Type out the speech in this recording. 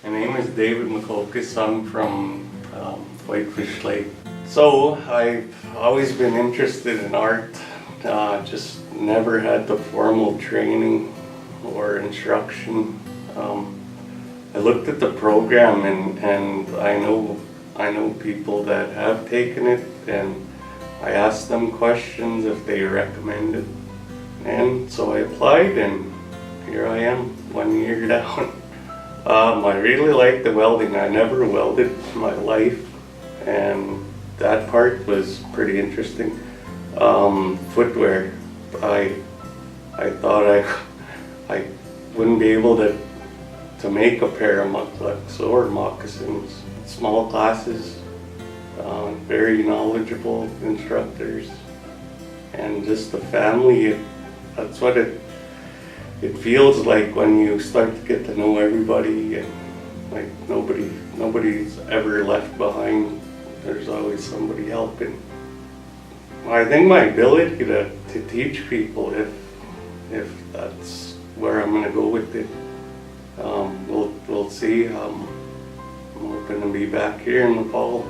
My name is David Makokis. I'm from Whitefish Lake. So I've always been interested in art, just never had the formal training or instruction. I looked at the program and I know people that have taken it, and I asked them questions if they recommend it. And so I applied, and here I am 1 year down. I really like the welding. I never welded in my life, and that part was pretty interesting. Footwear, I thought I wouldn't be able to make a pair of mucklucks or moccasins. Small classes, very knowledgeable instructors, and just the family. That's what it feels like when you start to get to know everybody, and like nobody's ever left behind. There's always somebody helping. I think my ability to teach people, if that's where I'm gonna go with it, we'll see. I'm hoping to be back here in the fall.